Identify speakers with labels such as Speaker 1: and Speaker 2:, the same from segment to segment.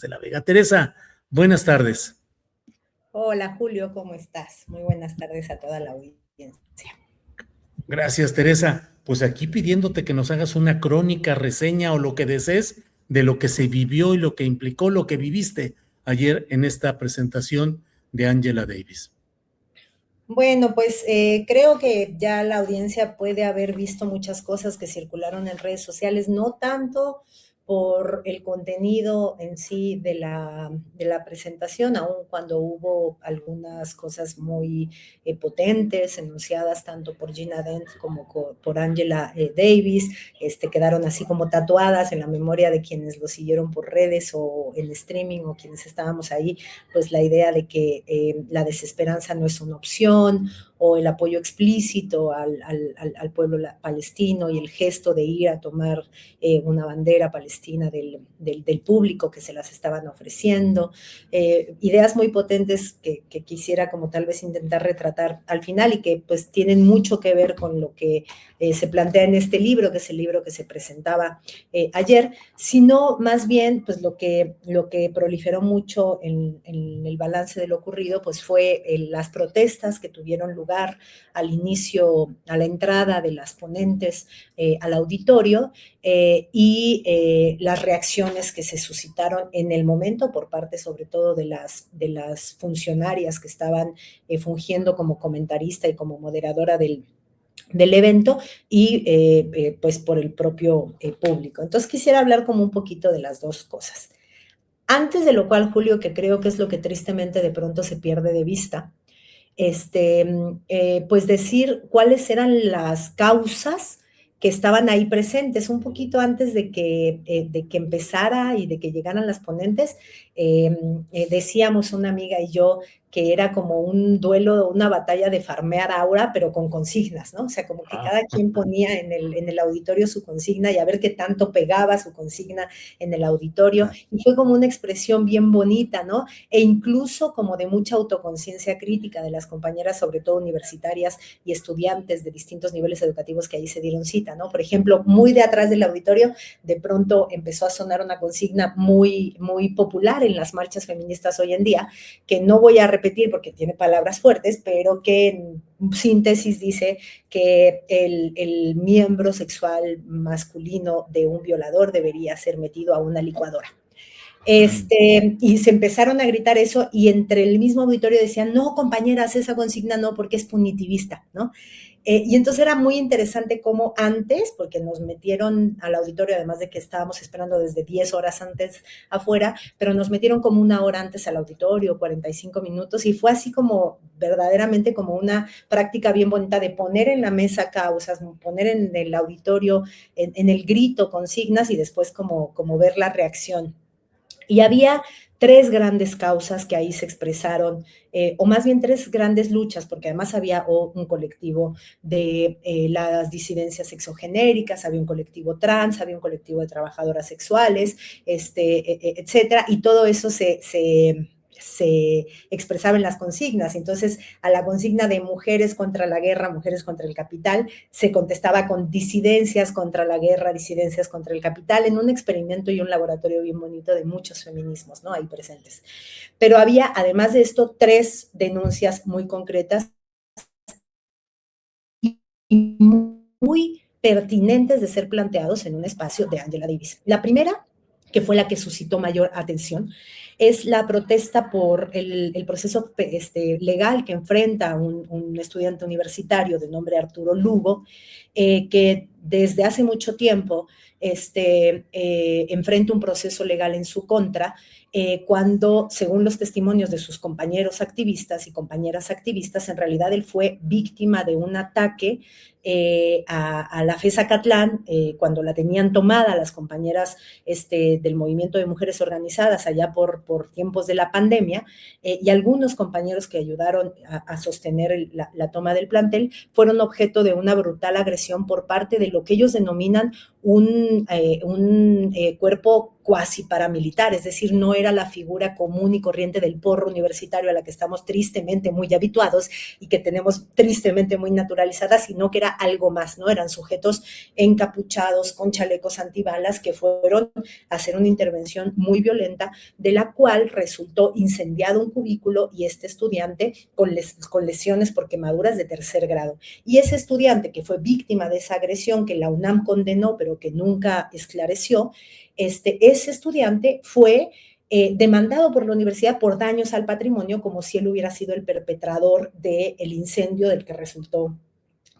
Speaker 1: de la Vega. Teresa, buenas tardes.
Speaker 2: Hola Julio, ¿cómo estás? Muy buenas tardes a toda la audiencia.
Speaker 1: Gracias, Teresa. Pues aquí pidiéndote que nos hagas una crónica, reseña o lo que desees de lo que se vivió y lo que implicó lo que viviste ayer en esta presentación de Angela Davis.
Speaker 2: Bueno, pues creo que ya la audiencia puede haber visto muchas cosas que circularon en redes sociales, no tanto por el contenido en sí de la presentación, aun cuando hubo algunas cosas muy potentes enunciadas tanto por Gina Dent como por Angela Davis, quedaron así como tatuadas en la memoria de quienes lo siguieron por redes o en streaming o quienes estábamos ahí, pues la idea de que la desesperanza no es una opción, o el apoyo explícito al pueblo palestino y el gesto de ir a tomar una bandera palestina del público que se las estaban ofreciendo. Ideas muy potentes que quisiera como tal vez intentar retratar al final y que pues tienen mucho que ver con lo que se plantea en este libro, que es el libro que se presentaba ayer, sino más bien pues lo que proliferó mucho en el balance de lo ocurrido pues fue las protestas que tuvieron lugar al inicio, a la entrada de las ponentes al auditorio y las reacciones que se suscitaron en el momento por parte sobre todo de las funcionarias que estaban fungiendo como comentarista y como moderadora del evento y pues por el propio público. Entonces quisiera hablar como un poquito de las dos cosas. Antes de lo cual, Julio, que creo que es lo que tristemente de pronto se pierde de vista, pues decir cuáles eran las causas que estaban ahí presentes. Un poquito antes de que empezara y de que llegaran las ponentes, decíamos una amiga y yo que era como un duelo, una batalla de farmear aura, pero con consignas, ¿no? O sea, como que cada quien ponía en el auditorio su consigna y a ver qué tanto pegaba su consigna en el auditorio. Y fue como una expresión bien bonita, ¿no? E incluso como de mucha autoconciencia crítica de las compañeras, sobre todo universitarias y estudiantes de distintos niveles educativos que ahí se dieron cita, ¿no? Por ejemplo, muy de atrás del auditorio, de pronto empezó a sonar una consigna muy, muy popular en las marchas feministas hoy en día, que no voy a repetir porque tiene palabras fuertes, pero que en síntesis dice que el miembro sexual masculino de un violador debería ser metido a una licuadora. Y se empezaron a gritar eso y entre el mismo auditorio decían, no, compañeras, esa consigna no, porque es punitivista, ¿no? Y entonces era muy interesante cómo antes, porque nos metieron al auditorio, además de que estábamos esperando desde 10 horas antes afuera, pero nos metieron como una hora antes al auditorio, 45 minutos, y fue así como verdaderamente como una práctica bien bonita de poner en la mesa causas, poner en el auditorio, en el grito consignas y después como ver la reacción. Y había tres grandes causas que ahí se expresaron, o más bien tres grandes luchas, porque además había un colectivo de las disidencias sexogenéricas, había un colectivo trans, había un colectivo de trabajadoras sexuales, etcétera, y todo eso se expresaba en las consignas. Entonces, a la consigna de mujeres contra la guerra, mujeres contra el capital, se contestaba con disidencias contra la guerra, disidencias contra el capital, en un experimento y un laboratorio bien bonito de muchos feminismos, ¿no? Ahí presentes. Pero había, además de esto, tres denuncias muy concretas y muy pertinentes de ser planteados en un espacio de Angela Davis. La primera, que fue la que suscitó mayor atención, es la protesta por el proceso legal que enfrenta un estudiante universitario de nombre Arturo Lugo, que desde hace mucho tiempo enfrenta un proceso legal en su contra, cuando, según los testimonios de sus compañeros activistas y compañeras activistas, en realidad él fue víctima de un ataque a la FES Acatlán, cuando la tenían tomada las compañeras del movimiento de mujeres organizadas allá por tiempos de la pandemia, y algunos compañeros que ayudaron a sostener la toma del plantel fueron objeto de una brutal agresión por parte de lo que ellos denominan un cuerpo cuasi paramilitar, es decir, no era la figura común y corriente del porro universitario a la que estamos tristemente muy habituados y que tenemos tristemente muy naturalizada, sino que era algo más, ¿no? Eran sujetos encapuchados con chalecos antibalas que fueron a hacer una intervención muy violenta, de la cual resultó incendiado un cubículo y este estudiante con lesiones por quemaduras de tercer grado. Y ese estudiante que fue víctima de esa agresión que la UNAM condenó, pero que nunca esclareció, ese estudiante fue demandado por la universidad por daños al patrimonio, como si él hubiera sido el perpetrador del incendio del que resultó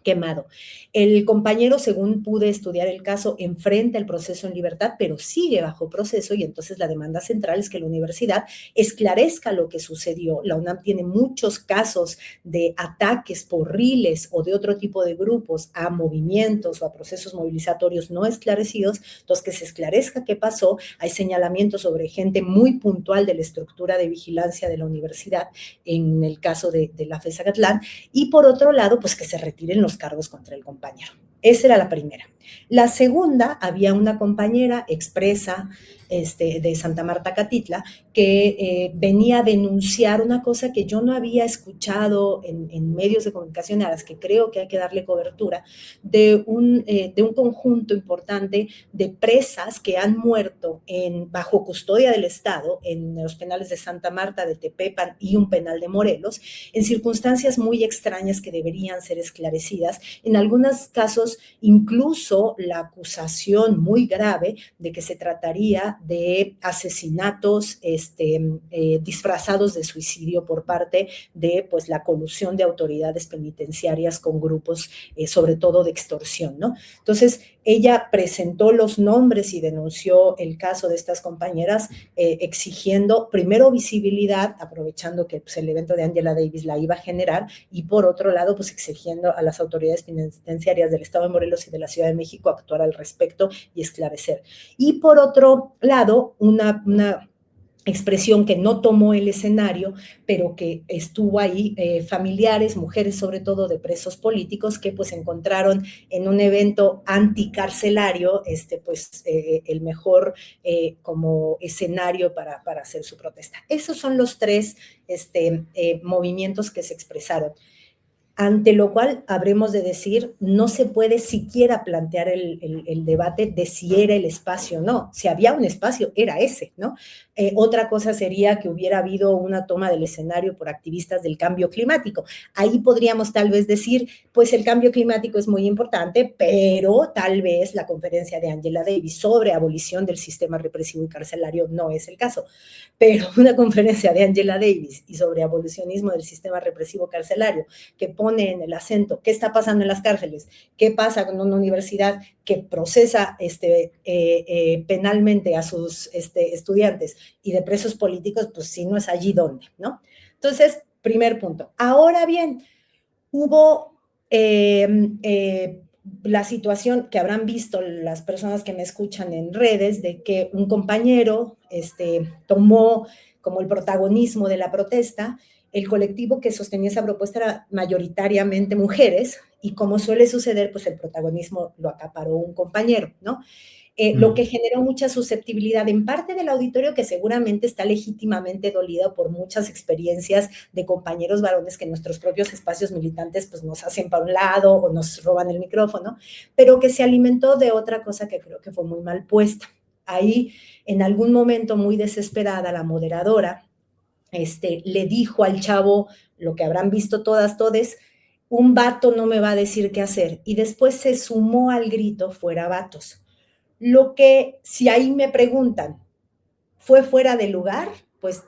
Speaker 2: quemado. El compañero, según pude estudiar el caso, enfrenta el proceso en libertad, pero sigue bajo proceso y entonces la demanda central es que la universidad esclarezca lo que sucedió. La UNAM tiene muchos casos de ataques por riles o de otro tipo de grupos a movimientos o a procesos movilizatorios no esclarecidos, entonces que se esclarezca qué pasó. Hay señalamientos sobre gente muy puntual de la estructura de vigilancia de la universidad, en el caso de la FES Agatlán, y por otro lado, pues que se retiren los cargos contra el compañero. Esa era la primera. La segunda, había una compañera expresa de Santa Marta, Catitla, que venía a denunciar una cosa que yo no había escuchado en medios de comunicación, a las que creo que hay que darle cobertura, de un conjunto importante de presas que han muerto bajo custodia del Estado en los penales de Santa Marta, de Tepepan y un penal de Morelos, en circunstancias muy extrañas que deberían ser esclarecidas. En algunos casos, incluso la acusación muy grave de que se trataría de asesinatos disfrazados de suicidio por parte de pues, la colusión de autoridades penitenciarias con grupos, sobre todo de extorsión, ¿no? Entonces, ella presentó los nombres y denunció el caso de estas compañeras, exigiendo primero visibilidad, aprovechando que pues, el evento de Angela Davis la iba a generar, y por otro lado, pues exigiendo a las autoridades penitenciarias del Estado de Morelos y de la Ciudad de México actuar al respecto y esclarecer. Y por otro lado, una expresión que no tomó el escenario, pero que estuvo ahí, familiares, mujeres sobre todo de presos políticos, que pues encontraron en un evento anticarcelario el mejor como escenario para hacer su protesta. Esos son los tres movimientos que se expresaron. Ante lo cual habremos de decir, no se puede siquiera plantear el debate de si era el espacio o no. Si había un espacio, era ese, ¿no? Otra cosa sería que hubiera habido una toma del escenario por activistas del cambio climático. Ahí podríamos tal vez decir, pues el cambio climático es muy importante, pero tal vez la conferencia de Angela Davis sobre abolición del sistema represivo y carcelario no es el caso. Pero una conferencia de Angela Davis y sobre abolicionismo del sistema represivo carcelario, que pone en el acento qué está pasando en las cárceles, qué pasa con una universidad que procesa penalmente a sus estudiantes y de presos políticos, pues sí, no es allí donde, ¿no? Entonces, primer punto. Ahora bien, hubo la situación que habrán visto las personas que me escuchan en redes, de que un compañero tomó como el protagonismo de la protesta. El colectivo que sostenía esa propuesta era mayoritariamente mujeres, y como suele suceder, pues el protagonismo lo acaparó un compañero, ¿no? Lo que generó mucha susceptibilidad en parte del auditorio, que seguramente está legítimamente dolido por muchas experiencias de compañeros varones que en nuestros propios espacios militantes pues nos hacen para un lado o nos roban el micrófono, pero que se alimentó de otra cosa que creo que fue muy mal puesta. Ahí, en algún momento muy desesperada, la moderadora le dijo al chavo, lo que habrán visto todes, un vato no me va a decir qué hacer, y después se sumó al grito, fuera vatos. Lo que, si ahí me preguntan, ¿fue fuera de lugar? Pues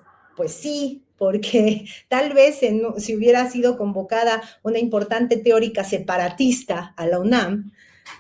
Speaker 2: sí, porque tal vez si hubiera sido convocada una importante teórica separatista a la UNAM,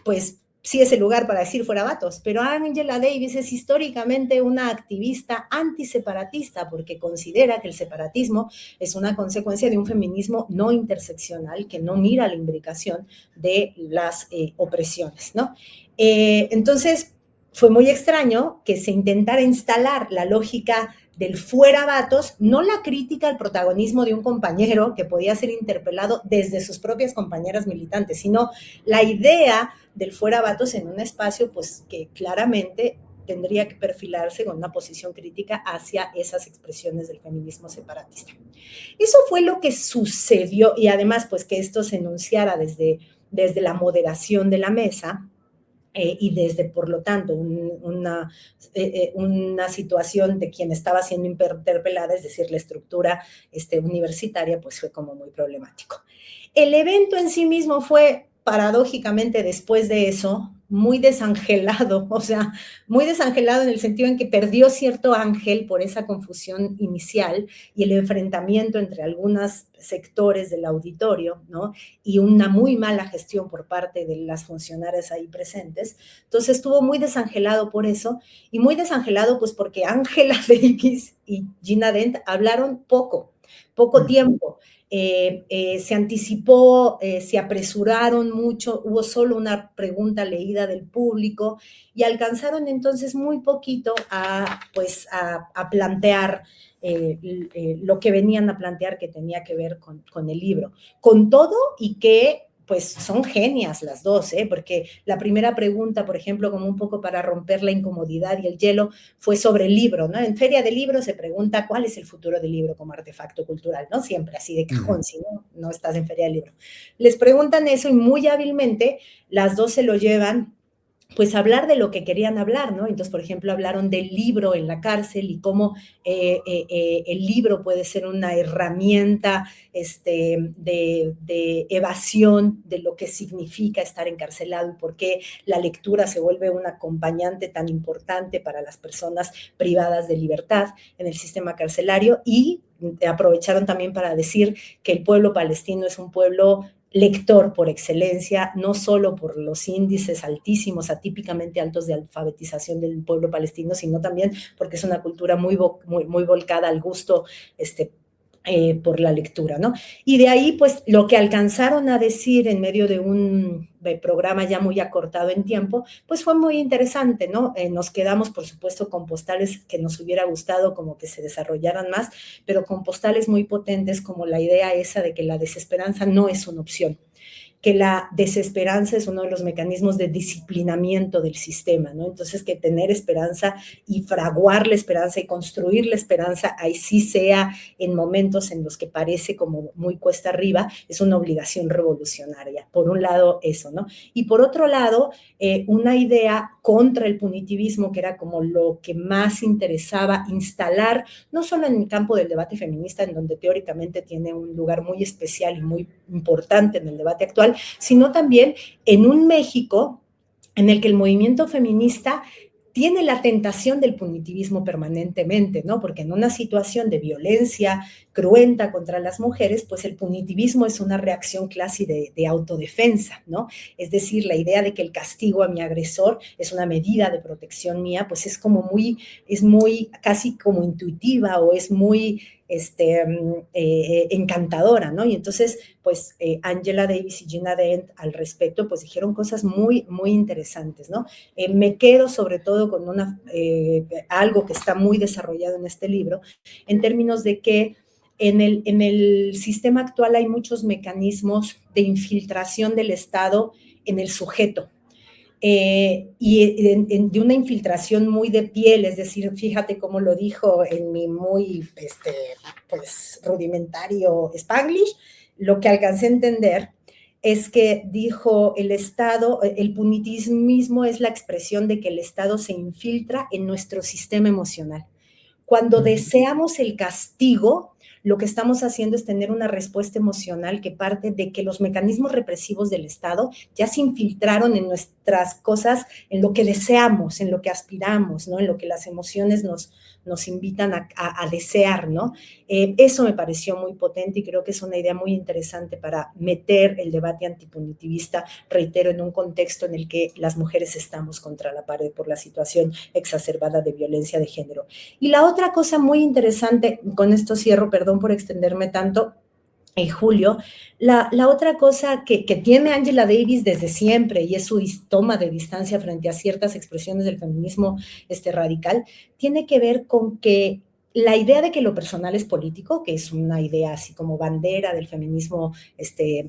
Speaker 2: pues sí es el lugar para decir fuera vatos, pero Angela Davis es históricamente una activista antiseparatista porque considera que el separatismo es una consecuencia de un feminismo no interseccional que no mira la imbricación de las opresiones, ¿no? Entonces, fue muy extraño que se intentara instalar la lógica del fuera vatos, no la crítica al protagonismo de un compañero que podía ser interpelado desde sus propias compañeras militantes, sino la idea del fuera vatos en un espacio pues que claramente tendría que perfilarse con una posición crítica hacia esas expresiones del feminismo separatista. Eso fue lo que sucedió, y además pues que esto se enunciara desde la moderación de la mesa, y desde, por lo tanto, una situación de quien estaba siendo interpelada, es decir, la estructura universitaria, pues fue como muy problemático. El evento en sí mismo fue, paradójicamente, después de eso, muy desangelado, o sea, muy desangelado en el sentido en que perdió cierto ángel por esa confusión inicial y el enfrentamiento entre algunos sectores del auditorio, ¿no? Y una muy mala gestión por parte de las funcionarias ahí presentes. Entonces estuvo muy desangelado por eso, y muy desangelado pues porque Angela Davis y Gina Dent hablaron poco tiempo. Se anticipó, se apresuraron mucho, hubo solo una pregunta leída del público y alcanzaron entonces muy poquito pues, a plantear lo que venían a plantear, que tenía que ver con el libro. Con todo y que pues son genias las dos, porque la primera pregunta, por ejemplo, como un poco para romper la incomodidad y el hielo, fue sobre el libro, ¿no? En Feria del Libro se pregunta cuál es el futuro del libro como artefacto cultural, ¿no? Siempre así de cajón, si no estás en Feria del Libro. Les preguntan eso y muy hábilmente las dos se lo llevan pues hablar de lo que querían hablar, ¿no? Entonces, por ejemplo, hablaron del libro en la cárcel y cómo el libro puede ser una herramienta de evasión de lo que significa estar encarcelado y por qué la lectura se vuelve un acompañante tan importante para las personas privadas de libertad en el sistema carcelario, y aprovecharon también para decir que el pueblo palestino es un pueblo lector por excelencia, no solo por los índices altísimos, atípicamente altos de alfabetización del pueblo palestino, sino también porque es una cultura muy volcada al gusto por la lectura, ¿no? Y de ahí, pues, lo que alcanzaron a decir en medio de un programa ya muy acortado en tiempo, pues fue muy interesante, ¿no? Nos quedamos, por supuesto, con postales que nos hubiera gustado como que se desarrollaran más, pero con postales muy potentes como la idea esa de que la desesperanza no es una opción, que la desesperanza es uno de los mecanismos de disciplinamiento del sistema, ¿no? Entonces, que tener esperanza y fraguar la esperanza y construir la esperanza, ahí sí sea en momentos en los que parece como muy cuesta arriba, es una obligación revolucionaria. Por un lado, eso, ¿no? Y por otro lado, una idea contra el punitivismo, que era como lo que más interesaba instalar, no solo en el campo del debate feminista, en donde teóricamente tiene un lugar muy especial y muy importante en el debate actual, sino también en un México en el que el movimiento feminista tiene la tentación del punitivismo permanentemente, ¿no? Porque en una situación de violencia cruenta contra las mujeres, pues el punitivismo es una reacción clásica de autodefensa, ¿no? Es decir, la idea de que el castigo a mi agresor es una medida de protección mía, pues es muy casi como intuitiva, o es muy encantadora, ¿no? Y entonces, pues, Angela Davis y Gina Dent al respecto, pues dijeron cosas muy, muy interesantes, ¿no? Me quedo sobre todo con algo que está muy desarrollado en este libro, en términos de que en el sistema actual hay muchos mecanismos de infiltración del Estado en el sujeto, y de una infiltración muy de piel, es decir, fíjate cómo lo dijo en mi muy pues, rudimentario Spanglish, lo que alcancé a entender es que dijo el Estado, el punitivismo es la expresión de que el Estado se infiltra en nuestro sistema emocional. Cuando deseamos el castigo, lo que estamos haciendo es tener una respuesta emocional que parte de que los mecanismos represivos del Estado ya se infiltraron en nuestras cosas, en lo que deseamos, en lo que aspiramos, ¿no? En lo que las emociones nos invitan a desear, ¿no? Eso me pareció muy potente y creo que es una idea muy interesante para meter el debate antipunitivista, reitero, en un contexto en el que las mujeres estamos contra la pared por la situación exacerbada de violencia de género. Y la otra cosa muy interesante, con esto cierro, perdón por extenderme tanto, Julio, la otra cosa que tiene Angela Davis desde siempre, y es su toma de distancia frente a ciertas expresiones del feminismo radical, tiene que ver con que la idea de que lo personal es político, que es una idea así como bandera del feminismo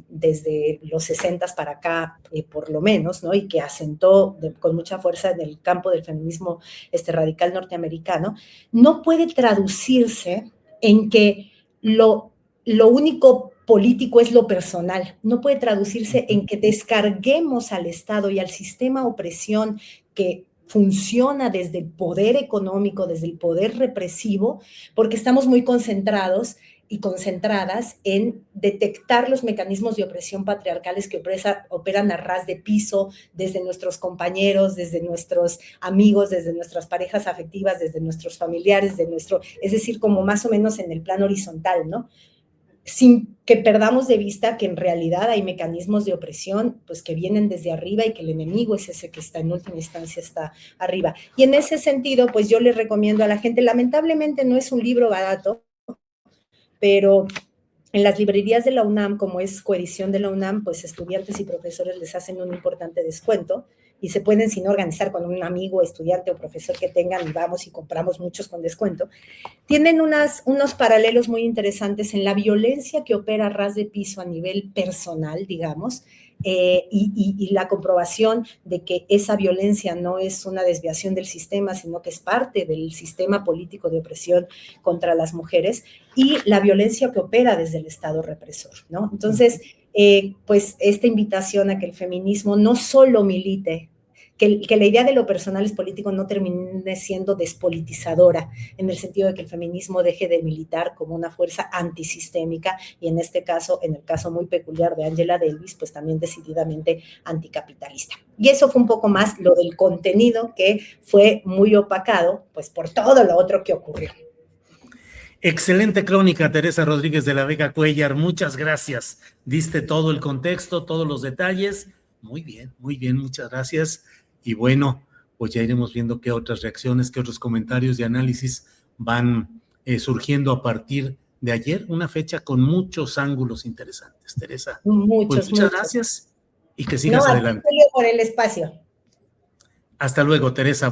Speaker 2: desde los 60 para acá, por lo menos, ¿no? Y que asentó con mucha fuerza en el campo del feminismo radical norteamericano, no puede traducirse en que lo único político es lo personal, no puede traducirse en que descarguemos al Estado y al sistema opresión que funciona desde el poder económico, desde el poder represivo, porque estamos muy concentrados y concentradas en detectar los mecanismos de opresión patriarcales que operan a ras de piso desde nuestros compañeros, desde nuestros amigos, desde nuestras parejas afectivas, desde nuestros familiares, es decir, como más o menos en el plano horizontal, ¿no? Sin que perdamos de vista que en realidad hay mecanismos de opresión pues que vienen desde arriba y que el enemigo es ese que está en última instancia está arriba. Y en ese sentido, pues yo les recomiendo a la gente, lamentablemente no es un libro barato, pero en las librerías de la UNAM, como es coedición de la UNAM, pues estudiantes y profesores les hacen un importante descuento y se pueden, si no, organizar con un amigo, estudiante o profesor que tengan y vamos y compramos muchos con descuento. Tienen unos paralelos muy interesantes en la violencia que opera a ras de piso a nivel personal, digamos, y la comprobación de que esa violencia no es una desviación del sistema, sino que es parte del sistema político de opresión contra las mujeres, y la violencia que opera desde el Estado represor, ¿no? Entonces, pues esta invitación a que el feminismo no solo milite, que la idea de lo personal es político no termine siendo despolitizadora, en el sentido de que el feminismo deje de militar como una fuerza antisistémica, y en este caso, en el caso muy peculiar de Angela Davis, pues también decididamente anticapitalista. Y eso fue un poco más lo del contenido, que fue muy opacado, pues por todo lo otro que ocurrió.
Speaker 1: Excelente crónica, Teresa Rodríguez de la Vega Cuéllar, muchas gracias. Diste todo el contexto, todos los detalles. Muy bien, muchas gracias. Y bueno, pues ya iremos viendo qué otras reacciones, qué otros comentarios y análisis van surgiendo a partir de ayer, una fecha con muchos ángulos interesantes. Teresa, pues muchas gracias y que sigas adelante.
Speaker 2: Por el espacio.
Speaker 1: Hasta luego, Teresa.